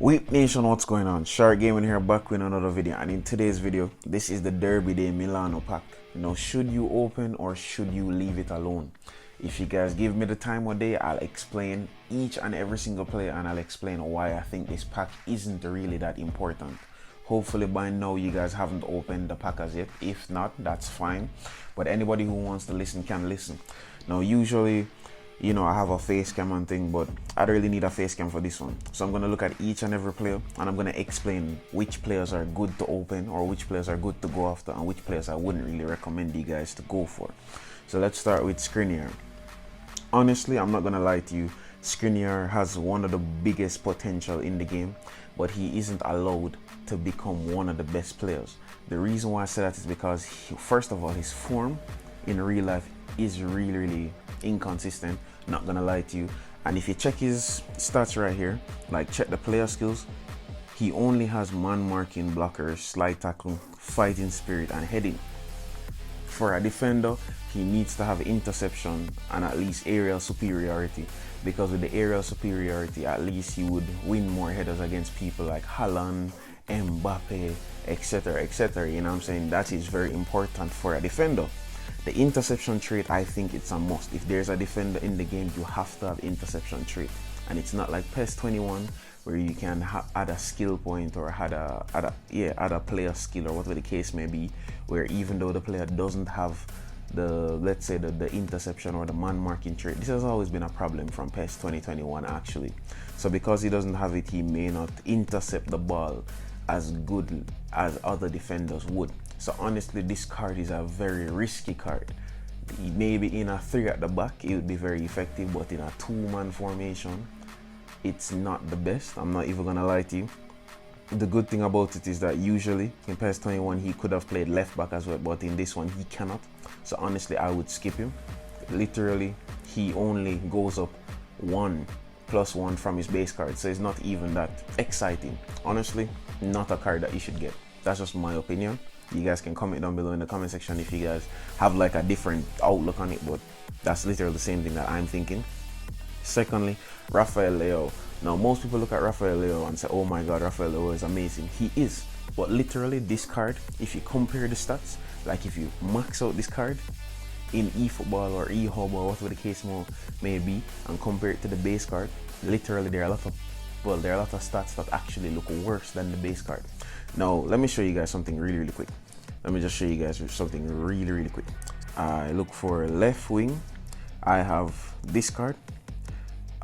Weep Nation, what's going on? Shark Gaming here, back with another video, and in today's video, this is the Derby Day Milano pack. Now, should you open or should you leave it alone? If you guys give me the time of day, I'll explain each and every single player, and I'll explain why I think this pack isn't really that important. Hopefully by now you guys haven't opened the pack as yet. If not, that's fine, but anybody who wants to listen can listen. Now, usually, you know, I have a face cam and thing, but I don't really need a face cam for this one. So I'm going to look at each and every player, and I'm going to explain which players are good to open or which players are good to go after and which players I wouldn't really recommend you guys to go for. So let's start with Skriniar. Honestly, I'm not going to lie to you, Skriniar has one of the biggest potential in the game, but he isn't allowed to become one of the best players. The reason why I say that is because, first of all, his form in real life is really inconsistent, not gonna lie to you. And if you check his stats right here, like check the player skills, he only has man marking, blockers, slide tackle, fighting spirit, and heading. For a defender, he needs to have interception and at least aerial superiority, because with the aerial superiority, at least he would win more headers against people like Haaland, Mbappe, etc. You know what I'm saying? That is very important for a defender. The interception trait, I think it's a must. If there's a defender in the game, you have to have interception trait. And it's not like PES 21 where you can add a skill point or add a player skill or whatever the case may be, where even though the player doesn't have the, let's say, the interception or the man marking trait. This has always been a problem from PES 2021 actually. So because he doesn't have it, he may not intercept the ball as good as other defenders would. So honestly, this card is a very risky card. Maybe in a 3 at the back, it would be very effective, but in a 2-man formation, it's not the best. I'm not even gonna lie to you. The good thing about it is that usually in PES 21, he could have played left back as well, but in this one, he cannot. So honestly, I would skip him. Literally, he only goes up 1+1 from his base card, so it's not even that exciting. Honestly, not a card that you should get. That's just my opinion. You guys can comment down below in the comment section if you guys have like a different outlook on it, but that's literally the same thing that I'm thinking. Secondly, Rafael Leao. Now, most people look at Rafael Leao and say, oh my god, Rafael Leao is amazing. He is, but literally this card, if you compare the stats, like if you max out this card in eFootball or eHub or whatever the case may be, and compare it to the base card, literally there are a lot of stats that actually look worse than the base card. Now, let me show you guys something really quick. Let me just show you guys something really quick. I look for left wing. I have this card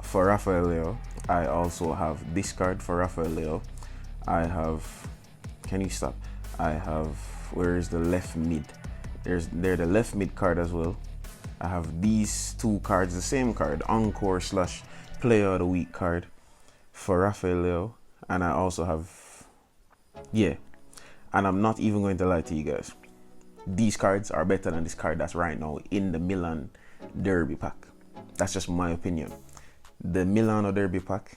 for Rafael Leao. I also have this card for Rafael Leao. I have, can you stop? I have, where is the left mid? There's the left mid card as well. I have these two cards, the same card, Encore / Player of the Week card for Rafael Leao. And I also have, yeah, and I'm not even going to lie to you guys, these cards are better than this card that's right now in the Milan Derby pack. That's just my opinion. The Milano Derby pack,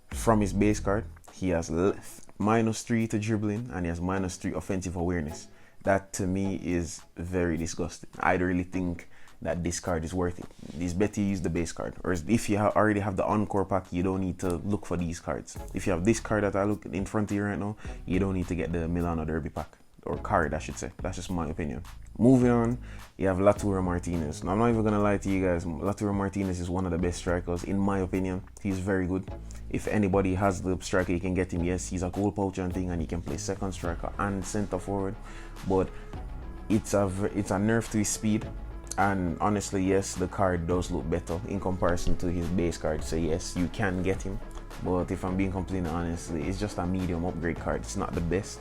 from his base card, he has -3 to dribbling and he has -3 offensive awareness. That to me is very disgusting. I really think that this card is worth it. It's better you use the base card, or if you already have the Encore pack, you don't need to look for these cards. If you have this card that I look in front of you right now, you don't need to get the Milano Derby pack, or card I should say. That's just my opinion. Moving on, you have Lautaro Martinez. Now, I'm not even gonna lie to you guys, Lautaro Martinez is one of the best strikers in my opinion. He's very good. If anybody has the striker, you can get him. Yes, he's a goal poacher and thing, and he can play second striker and center forward, but it's a nerf to his speed. And honestly, yes, the card does look better in comparison to his base card. So yes, you can get him. But if I'm being completely honest, it's just a medium upgrade card. It's not the best.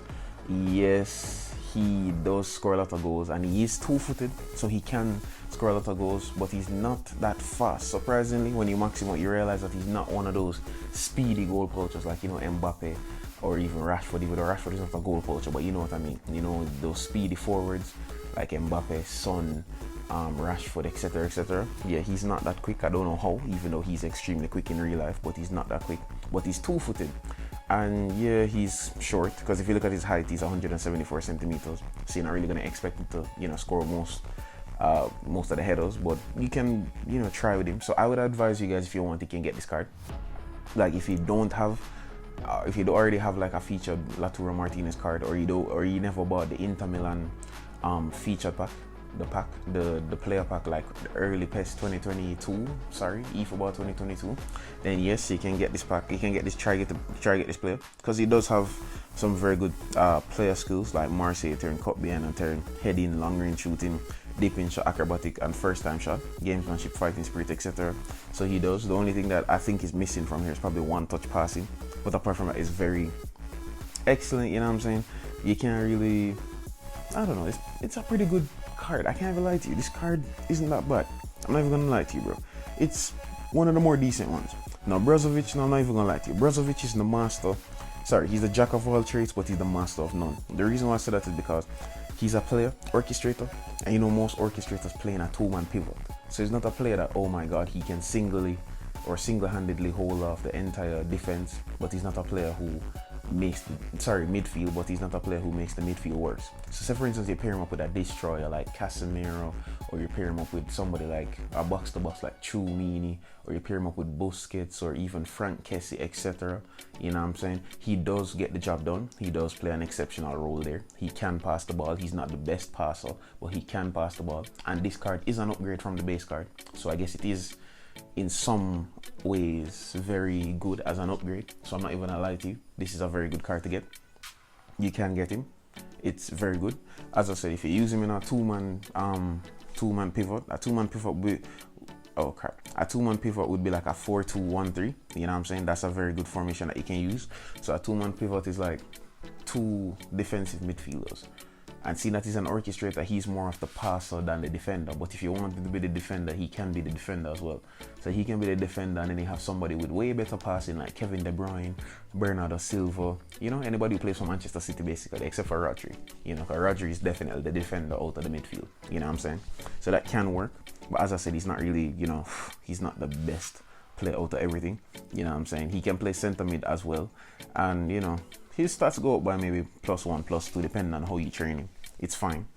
Yes, he does score a lot of goals, and he is 2-footed, so he can score a lot of goals, but he's not that fast. Surprisingly, when you max him out, you realize that he's not one of those speedy goal poachers like, you know, Mbappe or even Rashford. Even though Rashford is not a goal poacher, but you know what I mean. You know, those speedy forwards like Mbappe, Son, Rashford, etc. Yeah, he's not that quick. I don't know how, even though he's extremely quick in real life, but he's not that quick. But he's 2-footed, and yeah, he's short, because if you look at his height, he's 174 centimeters, so you're not really going to expect him to, you know, score most of the headers, but you can, you know, try with him. So I would advise you guys, if you want, you can get this card. Like if you don't have if you don't already have like a featured Laturo Martinez card, or you never bought the Inter Milan featured pack, the player pack, like the early PES 2022, sorry, eFootball 2022, then yes, you can get this pack. You can get this, try get this player, because he does have some very good player skills, like Marseille turn, cut behind and turn, heading, long range shooting, deep in shot, acrobatic and first time shot, gamesmanship, fighting spirit, etc. So he does. The only thing that I think is missing from here is probably one touch passing, but apart from that, it's very excellent. You know what I'm saying? You can't really, I don't know, it's a pretty good card. I can't even lie to you, this card isn't that bad. I'm not even gonna lie to you, bro. It's one of the more decent ones. Now Brozovic, no, I'm not even gonna lie to you, Brozovic is the master. Sorry, he's the jack of all trades, but he's the master of none. The reason why I say that is because he's a player, orchestrator, and you know most orchestrators play in a two-man pivot. So he's not a player that, oh my god, he can single-handedly hold off the entire defense, but he's not a player who makes midfield, but he's not a player who makes the midfield worse. So say for instance you pair him up with a destroyer like Casemiro, or you pair him up with somebody like a box to box like Chumini, or you pair him up with Busquets or even Frank Kessie, etc. You know what I'm saying? He does get the job done. He does play an exceptional role there. He can pass the ball. He's not the best passer, but he can pass the ball, and this card is an upgrade from the base card, so I guess it is in some ways very good as an upgrade. So I'm not even gonna lie to you, this is a very good card to get. You can get him, it's very good. As I said, if you use him in a two-man pivot, a two-man pivot would be like a 4-2-1-3. You know what I'm saying? That's a very good formation that you can use. So a two-man pivot is like two defensive midfielders. And seeing that he's an orchestrator, he's more of the passer than the defender. But if you want him to be the defender, he can be the defender as well. So he can be the defender, and then you have somebody with way better passing like Kevin De Bruyne, Bernardo Silva, you know, anybody who plays for Manchester City basically, except for Rodri. You know, because Rodri is definitely the defender out of the midfield. You know what I'm saying? So that can work. But as I said, he's not really, you know, he's not the best player out of everything. You know what I'm saying? He can play centre mid as well. And, you know, his stats go up by maybe +1, +2, depending on how you train him. It's fine.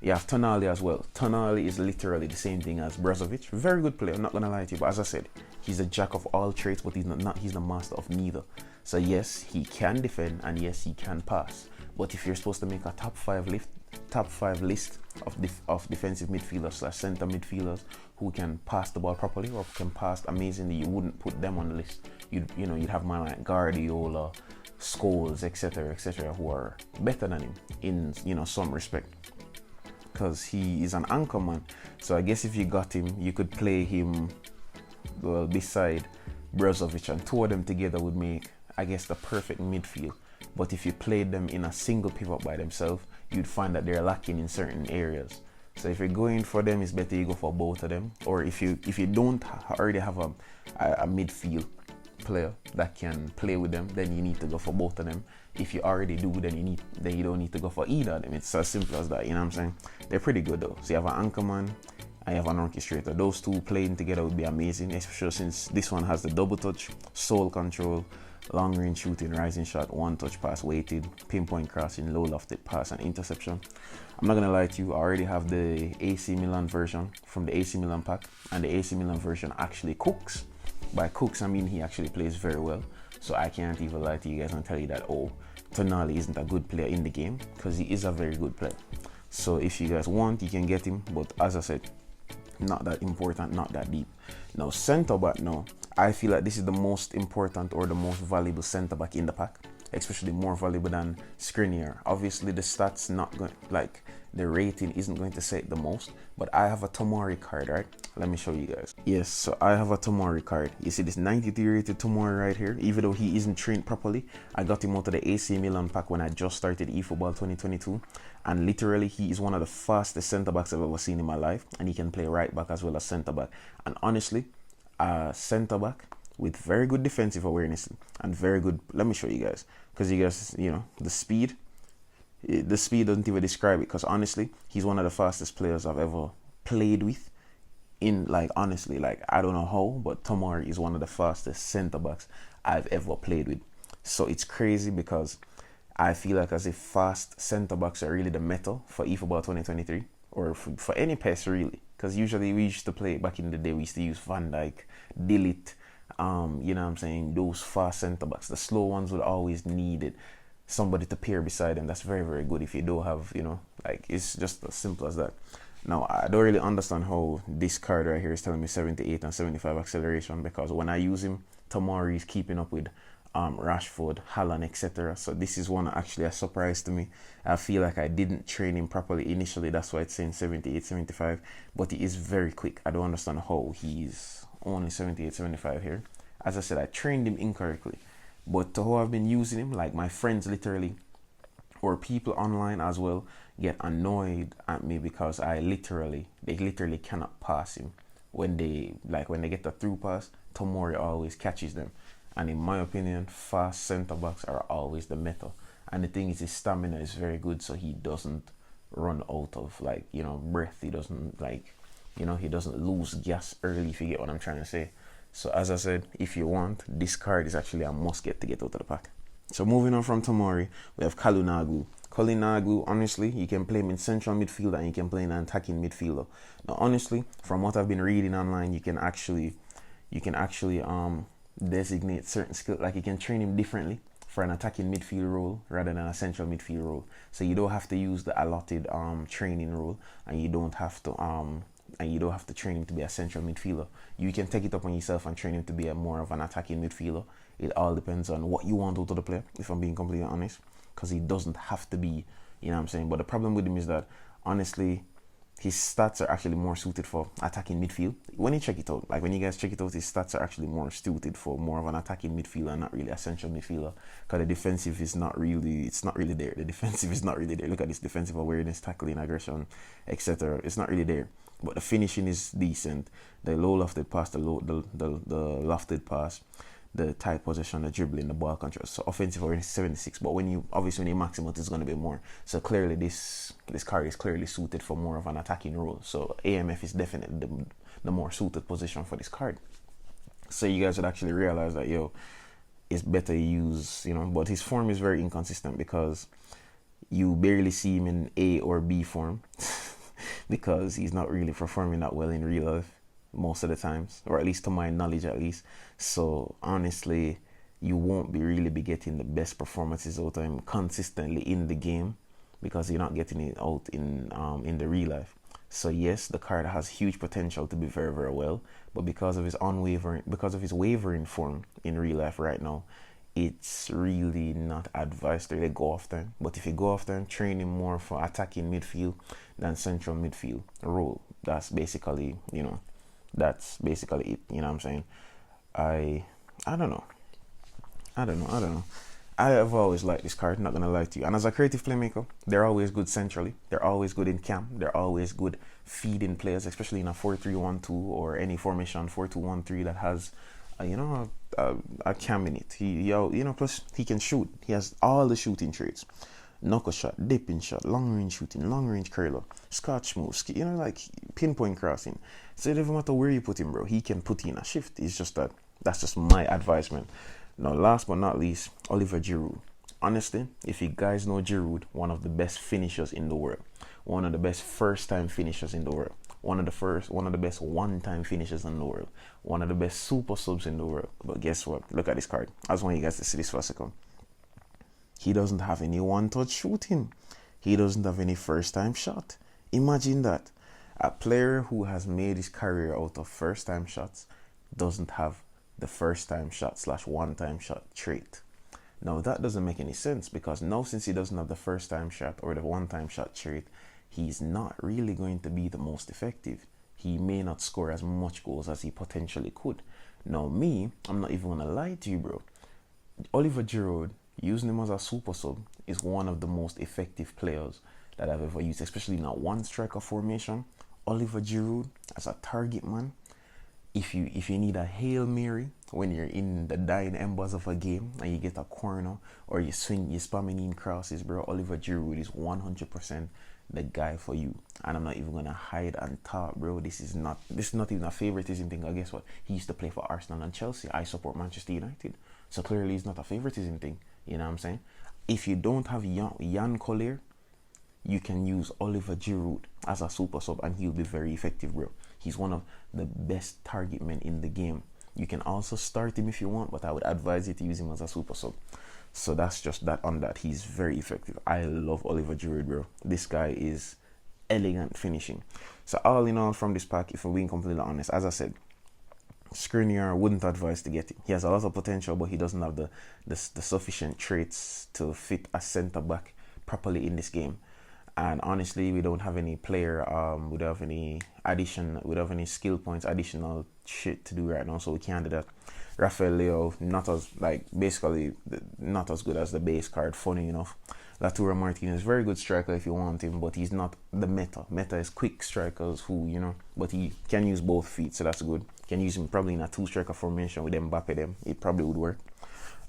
You have Tonali as well. Tonali is literally the same thing as Brozovic. Very good player, I'm not gonna lie to you. But as I said, he's a jack of all trades, but he's the master of neither. So yes, he can defend, and yes, he can pass. But if you're supposed to make a top five list of defensive midfielders / center midfielders who can pass the ball properly or can pass amazingly, you wouldn't put them on the list. You'd have man like Guardiola, Scholes, etc., who are better than him in, you know, some respect, because he is an anchor man. So I guess if you got him, you could play him well beside Brozovic, and two of them together would make, I guess, the perfect midfield. But if you played them in a single pivot by themselves, you'd find that they're lacking in certain areas. So if you're going for them, it's better you go for both of them. Or if you don't already have a midfield player that can play with them, then you need to go for both of them. If you already do, then you don't need to go for either of them. It's as simple as that. You know what I'm saying? They're pretty good though. So you have an anchor man, I have an orchestrator. Those two playing together would be amazing, especially since this one has the double touch, soul control, long range shooting, rising shot, one touch pass, weighted, pinpoint crossing, low lofted pass, and interception. I'm not gonna lie to you, I already have the AC Milan version from the AC Milan pack, and the AC Milan version actually cooks. By cooks, I mean he actually plays very well. So I can't even lie to you guys and tell you that, oh, Tonali isn't a good player in the game, because he is a very good player. So if you guys want, you can get him, but as I said, not that important, not that deep. Now centre back, now I feel like this is the most important or the most valuable centre back in the pack, especially more valuable than Skriniar. Obviously the stats not going, like the rating isn't going to say it the most, but I have a Tomori card, right? Let me show you guys. Yes, so I have a Tomori card. You see this 93 rated Tomori right here. Even though he isn't trained properly, I got him out of the AC Milan pack when I just started eFootball 2022, and literally he is one of the fastest centre backs I've ever seen in my life, and he can play right back as well as centre back. And honestly, centre back with very good defensive awareness and very good, let me show you guys, because you guys, you know, the speed doesn't even describe it, because honestly he's one of the fastest players I've ever played with. In, like, honestly, like, I don't know how, but Tomori is one of the fastest centre backs I've ever played with. So it's crazy, because I feel like as if fast centre backs are really the meta for eFootball 2023, or for any PES really, because usually we used to play back in the day, we used to use Van Dijk, Dillit, You know what I'm saying? Those fast centre backs, the slow ones would always need somebody to pair beside them. That's very, very good if you don't have, like, it's just as simple as that. Now, I don't really understand how this card right here is telling me 78 and 75 acceleration, because when I use him, Tomori is keeping up with Rashford, Haaland, etc. So this is one actually a surprise to me. I feel like I didn't train him properly initially. That's why it's saying 78, 75. But he is very quick. I don't understand how he's only 78, 75 here. As I said, I trained him incorrectly. But to how I've been using him, like my friends literally, or people online as well, get annoyed at me because they literally cannot pass him. When they get the through pass, Tomori always catches them. And in my opinion, fast centre backs are always the meta. And the thing is, his stamina is very good, so he doesn't run out of breath. He doesn't he doesn't lose gas early, if you get what I'm trying to say. So as I said, if you want, this card is actually a must get to get out of the pack. So moving on from Tomori, we have Kalunaglu. Kalunaglu, honestly, you can play him in central midfield and you can play in an attacking midfielder. Now, honestly, from what I've been reading online, you can actually designate certain skills, like you can train him differently for an attacking midfield role rather than a central midfield role. So you don't have to use the allotted training role, and you don't have to train him to be a central midfielder. You can take it up on yourself and train him to be more of an attacking midfielder. It all depends on what you want out of the player, if I'm being completely honest, because he doesn't have to be, you know what I'm saying. But the problem with him is that, honestly, his stats are actually more suited for attacking midfield. When you check it out, like when you guys check it out, his stats are actually more suited for more of an attacking midfielder and not really a central midfielder, because the defensive is not really there. The defensive is not really there. Look at this defensive awareness, tackling, aggression, etc. It's not really there. But the finishing is decent. The low lofted pass, the lofted pass, the tight possession, the dribbling, the ball control. So offensive awareness is 76, but when you max him out, it's going to be more. So clearly this card is clearly suited for more of an attacking role. So AMF is definitely the more suited position for this card. So you guys would actually realize that it's better use, but his form is very inconsistent because you barely see him in A or B form because he's not really performing that well in real life most of the times, or at least to my knowledge at least. So honestly, you won't really be getting the best performances out of him consistently in the game because you're not getting it out in the real life. So yes, the card has huge potential to be very, very well, but because of his wavering form in real life right now, it's really not advised to really go after him. But if you go after him, train him more for attacking midfield than central midfield role. That's basically it. You know what I'm saying? I don't know. I have always liked this card, not gonna lie to you. And as a creative playmaker, they're always good centrally. They're always good in camp. They're always good feeding players, especially in a 4-3-1-2 or any formation 4-2-1-3 that has a cam in it. Plus he can shoot. He has all the shooting traits: knuckle shot, dipping shot, long range shooting, long range curler, scotch moves, like pinpoint crossing. So it doesn't matter where you put him, bro, he can put in a shift. It's just that's just my advisement. Now, last but not least, Oliver Giroud. Honestly, if you guys know Giroud, one of the best finishers in the world, one of the best first-time finishers in the world, one of the best one-time finishers in the world, one of the best super subs in the world. But guess what? Look at this card. I just want you guys to see this for a second. He doesn't have any one-touch shooting. He doesn't have any first-time shot. Imagine that. A player who has made his career out of first-time shots doesn't have the first-time shot / one-time shot trait. Now that doesn't make any sense, because now since he doesn't have the first-time shot or the one-time shot trait, he's not really going to be the most effective. He may not score as much goals as he potentially could. Now I'm not even gonna lie to you, bro. Oliver Giroud, using him as a super sub, is one of the most effective players that I've ever used, especially in a one striker formation. Oliver Giroud as a target man. If you need a Hail Mary when you're in the dying embers of a game and you get a corner or you're spamming in crosses, bro, Oliver Giroud is 100% the guy for you. And I'm not even gonna hide and talk, bro. This is not even a favoritism thing. I guess what? He used to play for Arsenal and Chelsea. I support Manchester United. So clearly it's not a favoritism thing. You know what I'm saying? If you don't have Jan Collier, you can use Oliver Giroud as a super sub and he'll be very effective, bro. He's one of the best target men in the game. You can also start him if you want, but I would advise you to use him as a super sub. So that's just that on that. He's very effective. I love Oliver Giroud, bro. This guy is elegant finishing. So all in all, from this pack, if I'm being completely honest, as I said, Skriniar wouldn't advise to get him. He has a lot of potential, but he doesn't have the sufficient traits to fit a centre back properly in this game. And honestly, we don't have any player, we don't have any skill points, additional shit to do right now, so we can't do that. Rafael Leo, basically not as good as the base card, funny enough. Latura Martinez, very good striker if you want him, but he's not the meta. Meta is quick strikers who, but he can use both feet, so that's good. Can use him probably in a 2-striker formation with Mbappe them. It probably would work.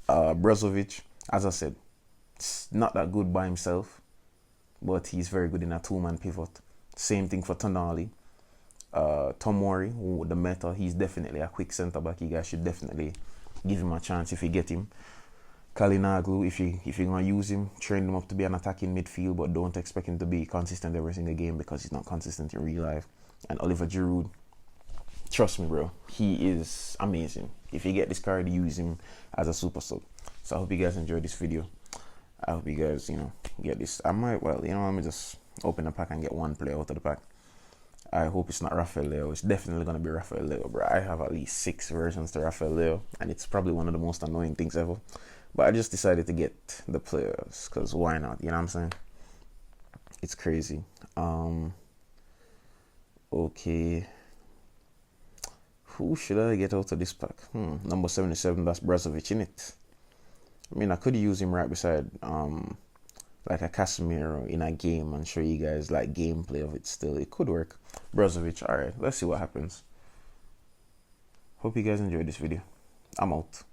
Brozovic, as I said, it's not that good by himself, but he's very good in a 2-man pivot. Same thing for Tonali. Tomori, the meta, he's definitely a quick centre-back. You guys should definitely give him a chance if you get him. Kalinaglu, if you're going to use him, train him up to be an attacking midfield, but don't expect him to be consistent every single game because he's not consistent in real life. And Oliver Giroud, trust me, bro, he is amazing. If you get this card, use him as a super sub. So I hope you guys enjoyed this video. I hope you guys, get this. let me just open the pack and get one player out of the pack. I hope it's not Rafael Leo. It's definitely going to be Rafael Leo, bro. I have at least 6 versions to Rafael Leo, and it's probably one of the most annoying things ever. But I just decided to get the players, because why not? You know what I'm saying? It's crazy. Okay. Who should I get out of this pack? Number 77, that's Brozovic, innit? I mean, I could use him right beside like a Casemiro in a game and show you guys like gameplay of it still. It could work. Brozovic, alright, let's see what happens. Hope you guys enjoyed this video. I'm out.